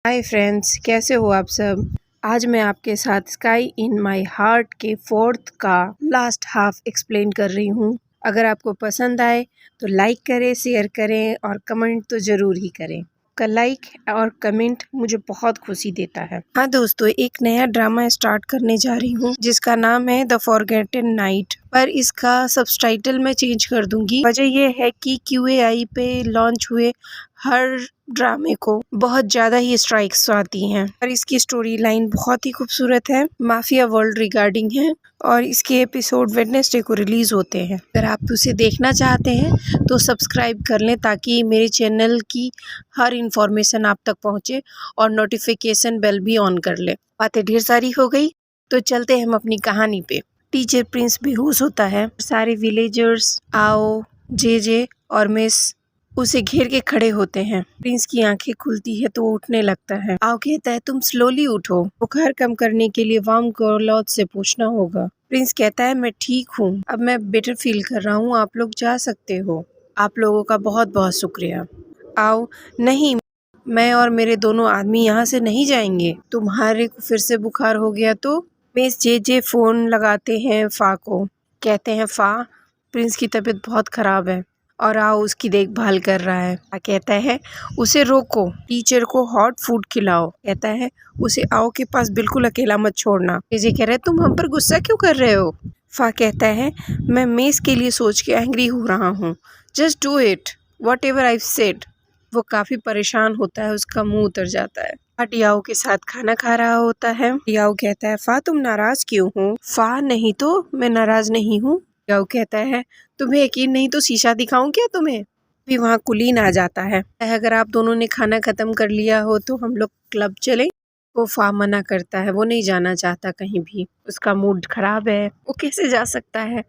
Hi friends, कैसे हो आप सब। आज मैं आपके साथ स्काई इन माय हार्ट के फोर्थ का लास्ट हाफ एक्सप्लेन कर रही हूँ। अगर आपको पसंद आए तो लाइक करें, शेयर करें और कमेंट तो ज़रूर ही करें। का लाइक और कमेंट मुझे बहुत खुशी देता है। हाँ दोस्तों, एक नया ड्रामा स्टार्ट करने जा रही हूँ जिसका नाम है द फॉरगेटन नाइट, पर इसका सबटाइटल मैं चेंज कर दूंगी। वजह यह है कि QAI पे लॉन्च हुए हर ड्रामे को बहुत ज़्यादा ही स्ट्राइक्स आती हैं, और इसकी स्टोरी लाइन बहुत ही खूबसूरत है, माफिया वर्ल्ड रिगार्डिंग है, और इसके एपिसोड वेडनेसडे को रिलीज होते हैं। अगर आप उसे देखना चाहते हैं तो सब्सक्राइब कर लें ताकि मेरे चैनल की हर इंफॉर्मेशन आप तक पहुंचे, और नोटिफिकेशन बेल भी ऑन कर ले। बातें ढेर सारी हो गई तो चलते हैं हम अपनी कहानी पे। टीचर प्रिंस बेहोश होता है। सारे विलेजर्स आओ, जे और मिस उसे घेर के खड़े होते हैं। प्रिंस की आंखें खुलती है तो वो उठने लगता है। आओ कहता है, तुम स्लोली उठो, बुखार कम करने के लिए वार्म क्लॉथ से पूछना होगा। प्रिंस कहता है, मैं ठीक हूँ, अब मैं बेटर फील कर रहा हूँ, आप लोग जा सकते हो। आप लोगों का बहुत बहुत शुक्रिया। आओ, नहीं, मैं और मेरे दोनों आदमी यहाँ से नहीं जाएंगे। तुम्हारे को फिर से बुखार हो गया तो? मिस जे फोन लगाते हैं फा को। कहते हैं, फा, प्रिंस की तबीयत बहुत खराब है और आओ उसकी देखभाल कर रहा है। कहता है, उसे रोको, टीचर को हॉट फूड खिलाओ। कहता है, उसे आओ के पास बिल्कुल अकेला मत छोड़ना। जे कह रहा है, तुम हम पर गुस्सा क्यों कर रहे हो? फा कहता है, मैं मेस के लिए सोच के एंग्री हो रहा हूँ। Just do it, what ever I said. वो काफी परेशान होता है, उसका मुंह उतर जाता है। डियाओ के साथ खाना खा रहा होता है। डियाओ कहता है, फा तुम नाराज क्यों हो? फा, नहीं तो मैं नाराज नहीं हूँ। डियाओ कहता है, तुम्हें यकीन नहीं तो शीशा दिखाऊं क्या तुम्हें? भी वहाँ कुलीन आ जाता है। अगर आप दोनों ने खाना खत्म कर लिया हो तो हम लोग क्लब चलें। वो फा मना करता है, वो नहीं जाना चाहता कहीं भी, उसका मूड खराब है, वो कैसे जा सकता है,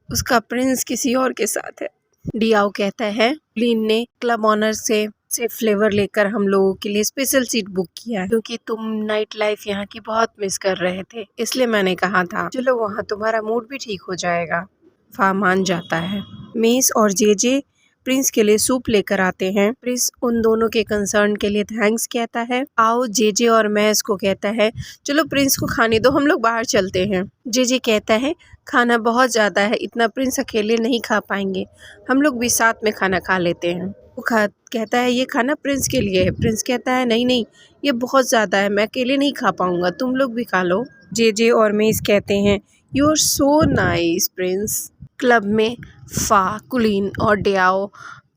उसका प्रिंस किसी और के साथ है। डियाओ कहता है, कुलीन ने क्लब ऑनर से फ्लेवर लेकर हम लोगों के लिए स्पेशल सीट बुक किया है, क्योंकि तुम नाइट लाइफ यहाँ की बहुत मिस कर रहे थे, इसलिए मैंने कहा था चलो वहाँ, तुम्हारा मूड भी ठीक हो जाएगा। फा मान जाता है। मेस और जे प्रिंस के लिए सूप लेकर आते हैं। प्रिंस उन दोनों के कंसर्न के लिए थैंक्स कहता है। आओ, जे और मैस को कहता है, चलो प्रिंस को खाने दो, हम लोग बाहर चलते हैं। जे कहता है, खाना बहुत ज़्यादा है, इतना प्रिंस अकेले नहीं खा पाएंगे, हम लोग भी साथ में खाना खा लेते हैं। वो कहता है, ये खाना प्रिंस के लिए है। प्रिंस कहता है, नहीं, ये बहुत ज़्यादा है, मैं अकेले नहीं खा पाऊंगा, तुम लोग भी खा लो। जे और मेस कहते हैं, you are so nice prince. Club में फा, कुलीन और डियाओ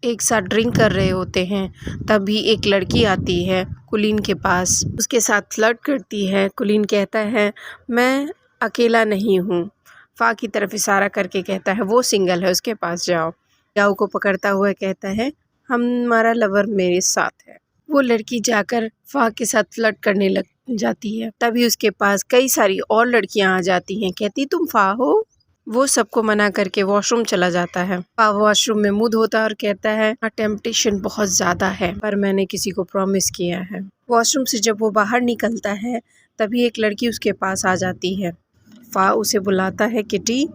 एक साथ ड्रिंक कर रहे होते हैं। तभी एक लड़की आती है कुलीन के पास, उसके साथ फ्लर्ट करती है। कुलीन कहता है, मैं अकेला नहीं हूँ। फा की तरफ इशारा करके कहता है, वो सिंगल है, उसके पास जाओ। डियाओ को पकड़ता हुआ कहता है, हमारा लवर मेरे साथ है। वो लड़की जाकर फा के साथ फ्लर्ट करने लग जाती है। तभी उसके पास कई सारी और लड़कियां आ जाती हैं। कहती, तुम फा हो? वो सबको मना करके वॉशरूम चला जाता है। फा वॉशरूम में मुंह धोता है और कहता है, टेम्पटेशन बहुत ज्यादा है, पर मैंने किसी को प्रॉमिस किया है। वॉशरूम से जब वो बाहर निकलता है तभी एक लड़की उसके पास आ जाती है। फा उसे बुलाता है, किटी,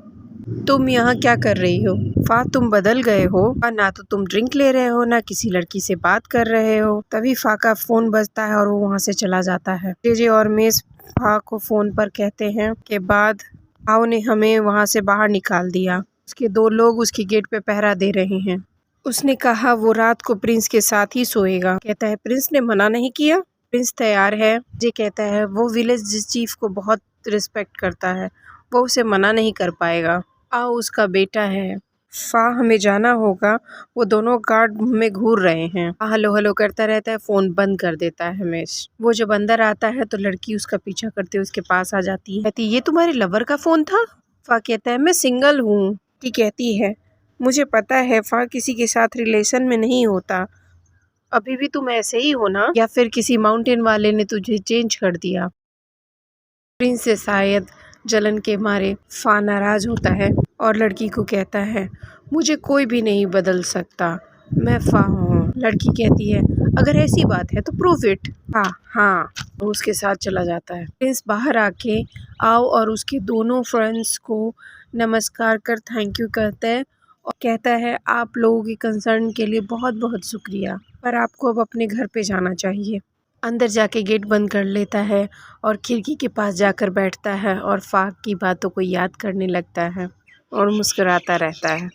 तुम यहाँ क्या कर रही हो? फा, तुम बदल गए हो, ना तो तुम ड्रिंक ले रहे हो, ना किसी लड़की से बात कर रहे हो। तभी फा का फोन बजता है और वो वहाँ से चला जाता है। जे और मिस फा को फोन पर कहते हैं के बाद आओ ने हमें वहाँ से बाहर निकाल दिया। उसके 2 लोग उसके गेट पे पहरा दे रहे हैं। उसने कहा वो रात को प्रिंस के साथ ही सोएगा। कहता है, प्रिंस ने मना नहीं किया? प्रिंस तैयार है। जे कहता है, वो विलेज चीफ को बहुत रिस्पेक्ट करता है, वो उसे मना नहीं कर पाएगा। आओ, उसका बेटा है। फा, हमें जाना होगा, वो दोनों गार्ड में घूर रहे हैं। हेलो हेलो करता रहता है, फोन बंद कर देता है हमेश। वो जब अंदर आता है तो लड़की उसका पीछा करते हुए उसके पास आ जाती है। कहती, ये तुम्हारे लवर का फोन था? फा कहता है, मैं सिंगल हूँ। कहती है, मुझे पता है, फा किसी के साथ रिलेशन में नहीं होता, अभी भी तुम ऐसे ही हो ना, या फिर किसी माउंटेन वाले ने तुझे चेंज कर दिया? प्रिंस से शायद जलन के मारे फा नाराज होता है और लड़की को कहता है, मुझे कोई भी नहीं बदल सकता, मैं फा हूँ। लड़की कहती है, अगर ऐसी बात है तो प्रूव इट। हाँ, वो उसके साथ चला जाता है। प्रिंस बाहर आके आओ और उसके दोनों फ्रेंड्स को नमस्कार कर थैंक यू कहता है और कहता है, आप लोगों के कंसर्न के लिए बहुत बहुत शुक्रिया, पर आपको अब अपने घर पे जाना चाहिए। अंदर जाके गेट बंद कर लेता है और खिड़की के पास जाकर बैठता है और फ़ा की बातों को याद करने लगता है और मुस्कुराता रहता है।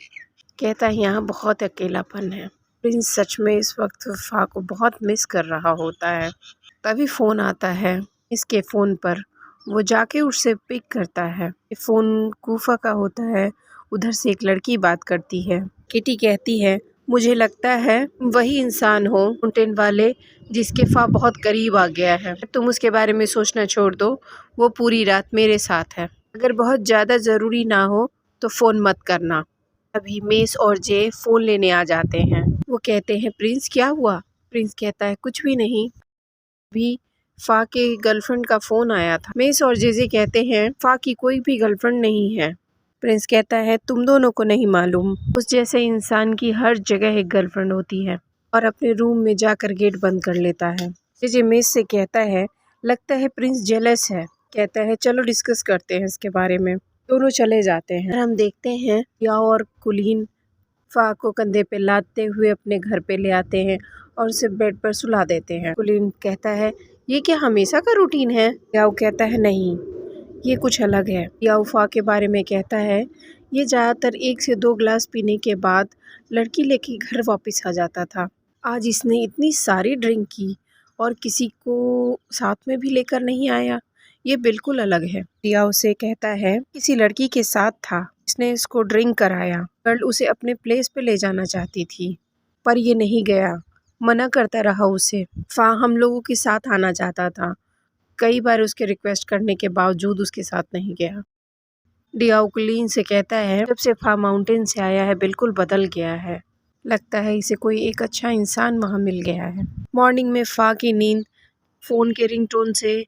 कहता है यहाँ बहुत अकेलापन है। प्रिंस सच में इस वक्त फ़ा को बहुत मिस कर रहा होता है। तभी फ़ोन आता है इसके फ़ोन पर। वो जाके उससे पिक करता है। फ़ोन कूफा का होता है। उधर से एक लड़की बात करती है। किटी कहती है मुझे लगता है वही इंसान हो माउंटेन वाले जिसके फ़ा बहुत करीब आ गया है। तुम उसके बारे में सोचना छोड़ दो। वो पूरी रात मेरे साथ है। अगर बहुत ज़्यादा ज़रूरी ना हो तो फ़ोन मत करना। अभी मेस और जे फ़ोन लेने आ जाते हैं। वो कहते हैं प्रिंस क्या हुआ? प्रिंस कहता है कुछ भी नहीं। भी फ़ा के गर्लफ्रेंड का फ़ोन आया था। मेस और जेजे कहते हैं फ़ा की कोई भी गर्लफ्रेंड नहीं है। प्रिंस कहता है तुम दोनों को नहीं मालूम उस जैसे इंसान की हर जगह एक गर्लफ्रेंड होती है और अपने रूम में जाकर गेट बंद कर लेता है। जेजे मेस से कहता है लगता है प्रिंस जेलस है। कहता है चलो डिस्कस करते हैं इसके बारे में। दोनों चले जाते हैं। हम देखते हैं याओ और कुलीन फ़ा को कंधे पे लादते हुए अपने घर पे ले आते हैं और उसे बेड पर सुला देते हैं। कुलीन कहता है ये क्या हमेशा का रूटीन है? याओ कहता है नहीं ये कुछ अलग है। याओ फ़ा के बारे में कहता है ये ज़्यादातर 1 से 2 ग्लास पीने के बाद लड़की लेके घर वापस आ जाता था। आज इसने इतनी सारी ड्रिंक की और किसी को साथ में भी लेकर नहीं आया। ये बिल्कुल अलग है। याओ से कहता है किसी लड़की के साथ था जिसने इसको ड्रिंक कराया। गर्ल उसे अपने प्लेस पे ले जाना चाहती थी पर ये नहीं गया। मना करता रहा उसे। फ़ा हम लोगों के साथ आना चाहता था। कई बार उसके रिक्वेस्ट करने के बावजूद उसके साथ नहीं गया। डियाओ कुलीन से कहता है जब से फ़ा माउंटेन से आया है बिल्कुल बदल गया है। लगता है इसे कोई एक अच्छा इंसान वहाँ मिल गया है। मॉर्निंग में फ़ा की नींद फ़ोन के रिंगटोन से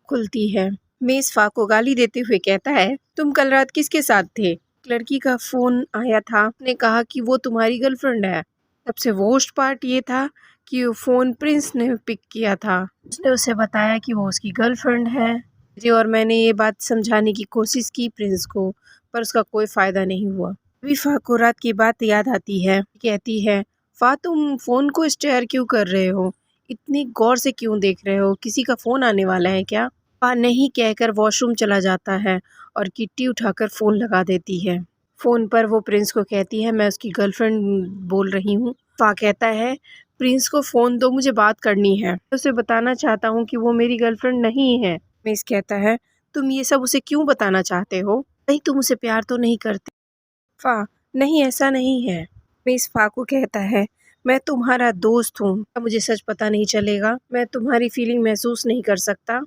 खुलती है। मेस फ़ा को गाली देते हुए कहता है तुम कल रात किसके साथ थे? लड़की का फ़ोन आया था। उसने कहा कि वो तुम्हारी गर्लफ्रेंड है। सबसे वर्स्ट पार्ट ये था कि वो फ़ोन प्रिंस ने पिक किया था। उसने उसे बताया कि वो उसकी गर्लफ्रेंड है जी और मैंने ये बात समझाने की कोशिश की प्रिंस को पर उसका कोई फ़ायदा नहीं हुआ। अभी फ़ा को रात की बात याद आती है। कहती है फ़ा तुम फ़ोन को स्टेयर क्यों कर रहे हो? इतनी गौर से क्यों देख रहे हो? किसी का फ़ोन आने वाला है क्या? फ़ा नहीं कहकर वॉशरूम चला जाता है और किट्टी उठाकर फ़ोन लगा देती है। फ़ोन पर वो प्रिंस को कहती है मैं उसकी गर्लफ्रेंड बोल रही हूँ। फ़ा कहता है प्रिंस को फ़ोन दो मुझे बात करनी है। मैं उसे बताना चाहता हूँ कि वो मेरी गर्लफ्रेंड नहीं है। मेस कहता है तुम ये सब उसे क्यों बताना चाहते हो? कहीं तुम उसे प्यार तो नहीं करते? फ़ा नहीं ऐसा नहीं है। मेस फ़ा को कहता है मैं तुम्हारा दोस्त हूँ। क्या मुझे सच पता नहीं चलेगा? मैं तुम्हारी फीलिंग महसूस नहीं कर सकता?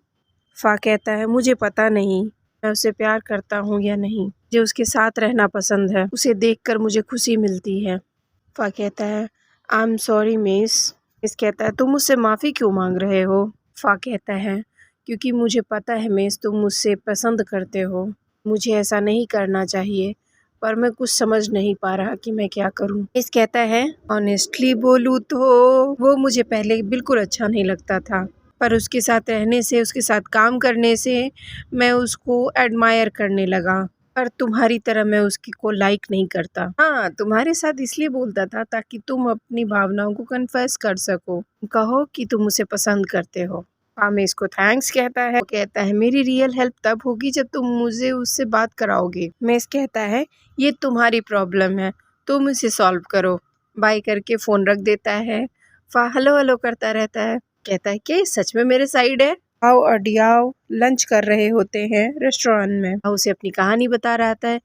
फ़ा कहता है मुझे पता नहीं मैं उसे प्यार करता हूँ या नहीं। मुझे उसके साथ रहना पसंद है। उसे देखकर मुझे खुशी मिलती है। फ़ा कहता है I am sorry miss. Miss कहता है तुम मुझसे माफ़ी क्यों मांग रहे हो? फ़ा कहता है क्योंकि मुझे पता है मिस तुम मुझसे पसंद करते हो। मुझे ऐसा नहीं करना चाहिए पर मैं कुछ समझ नहीं पा रहा कि मैं क्या करूं। मिस कहता है ऑनेस्टली बोलूं तो वो मुझे पहले बिल्कुल अच्छा नहीं लगता था पर उसके साथ रहने से उसके साथ काम करने से मैं उसको एडमायर करने लगा। पर तुम्हारी तरह मैं उसकी को लाइक नहीं करता। हाँ तुम्हारे साथ इसलिए बोलता था ताकि तुम अपनी भावनाओं को कन्फेस कर सको। कहो कि तुम उसे पसंद करते हो। हाँ मैं इसको थैंक्स कहता है। वो कहता है मेरी रियल हेल्प तब होगी जब तुम मुझे उससे बात कराओगे। मेस कहता है ये तुम्हारी प्रॉब्लम है तुम इसे सॉल्व करो। बाय करके फ़ोन रख देता है। फ़ा हेलो हेलो करता रहता है। कहता है कि ये सच में मेरे साइड है। आओ और डियाओ लंच कर रहे होते हैं रेस्टोरेंट में। उसे अपनी कहानी बता रहा था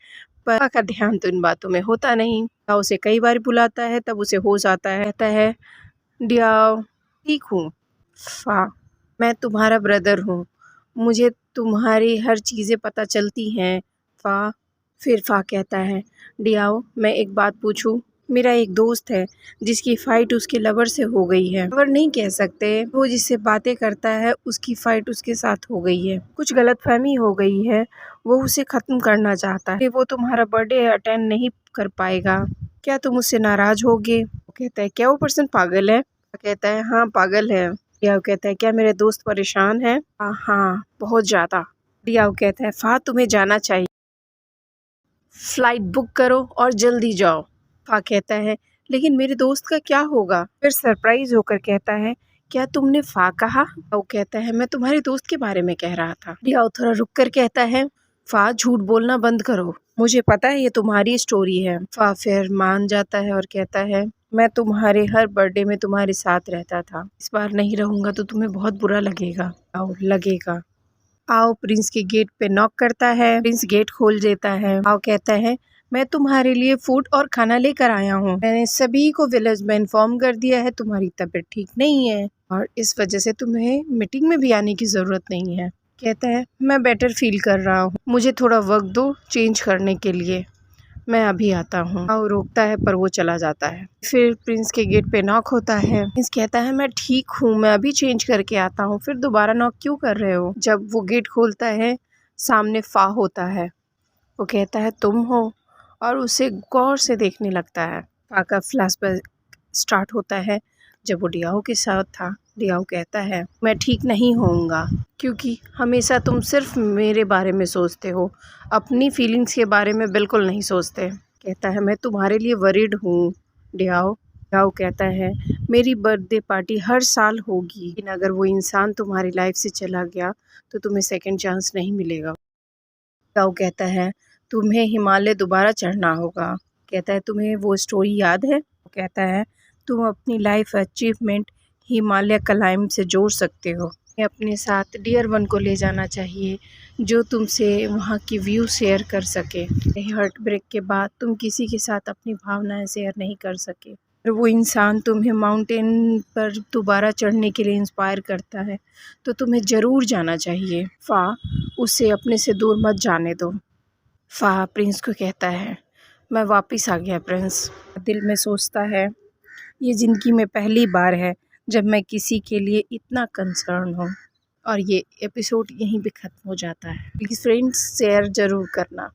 पर फ़ा का ध्यान तो इन बातों में होता नहीं। फ़ा उसे कई बार बुलाता है तब उसे होश आता है। कहता है डियाओ ठीक हूँ। फ़ा मैं तुम्हारा ब्रदर हूँ। मुझे तुम्हारी हर चीज़ें पता चलती हैं। फ़ा फिर फ़ा कहता है डियाओ मैं एक बात पूछूं? मेरा एक दोस्त है जिसकी फ़ाइट उसके लवर से हो गई है। लवर नहीं कह सकते वो जिससे बातें करता है उसकी फ़ाइट उसके साथ हो गई है। कुछ गलतफहमी हो गई है। वो उसे ख़त्म करना चाहता है। वो तुम्हारा बर्थडे अटेंड नहीं कर पाएगा। क्या तुम उससे नाराज़ होगे? वो कहता है क्या वो पर्सन पागल है? कहता है हाँ पागल है। डियाओ कहता है क्या मेरे दोस्त परेशान है? हाँ बहुत ज़्यादा। डियाओ कहता है फ़ा तुम्हें जाना चाहिए। फ्लाइट बुक करो और जल्दी जाओ। फ़ा कहता है लेकिन मेरे दोस्त का क्या होगा? फिर सरप्राइज होकर कहता है क्या तुमने फा कहा? वो कहता है मैं तुम्हारे दोस्त के बारे में कह रहा था। लियाओ थोड़ा रुक कर कहता है फा झूठ बोलना बंद करो, मुझे पता है ये तुम्हारी स्टोरी है। फा फिर मान जाता है और कहता है मैं तुम्हारे हर बर्थडे में तुम्हारे साथ रहता था, इस बार नहीं रहूंगा तो तुम्हें बहुत बुरा लगेगा। आओ लगेगा। आओ प्रिंस के गेट पे नॉक करता है। प्रिंस गेट खोल देता है। आओ कहता है मैं तुम्हारे लिए फूड और खाना लेकर आया हूँ। मैंने सभी को विलेज में इन्फॉर्म कर दिया है तुम्हारी तबीयत ठीक नहीं है और इस वजह से तुम्हें मीटिंग में भी आने की ज़रूरत नहीं है। कहता है मैं बेटर फील कर रहा हूँ, मुझे थोड़ा वक्त दो चेंज करने के लिए, मैं अभी आता हूँ। आओ रोकता है पर वो चला जाता है। फिर प्रिंस के गेट पे नॉक होता है। प्रिंस कहता है मैं ठीक हूँ, मैं अभी चेंज करके आता हूँ। फिर दोबारा नॉक क्यों कर रहे हो? जब वो गेट खोलता है सामने फा होता है। वो कहता है तुम हो और उसे गौर से देखने लगता है। फा का फ्लैशबैक स्टार्ट होता है जब वो डियाओ के साथ था। डियाओ कहता है मैं ठीक नहीं होऊंगा क्योंकि हमेशा तुम सिर्फ मेरे बारे में सोचते हो, अपनी फीलिंग्स के बारे में बिल्कुल नहीं सोचते। कहता है मैं तुम्हारे लिए वरीड हूँ डियाओ। डियाओ कहता है मेरी बर्थडे पार्टी हर साल होगी, लेकिन अगर वो इंसान तुम्हारी लाइफ से चला गया तो तुम्हें सेकंड चांस नहीं मिलेगा। डियाओ कहता है तुम्हें हिमालय दोबारा चढ़ना होगा। कहता है तुम्हें वो स्टोरी याद है? कहता है तुम अपनी लाइफ अचीवमेंट हिमालय क्लाइंब से जोड़ सकते हो। अपने साथ डियर वन को ले जाना चाहिए जो तुमसे वहाँ की व्यू शेयर कर सके। हार्ट ब्रेक के बाद तुम किसी के साथ अपनी भावनाएं शेयर नहीं कर सके और वो इंसान तुम्हें माउंटेन पर दोबारा चढ़ने के लिए इंस्पायर करता है तो तुम्हें ज़रूर जाना चाहिए। फा उसे अपने से दूर मत जाने दो। फा प्रिंस को कहता है मैं वापस आ गया प्रिंस। दिल में सोचता है ये ज़िंदगी में पहली बार है जब मैं किसी के लिए इतना कंसर्न हूँ। और ये एपिसोड यहीं पे ख़त्म हो जाता है। प्लीज़ फ्रेंड्स शेयर ज़रूर करना।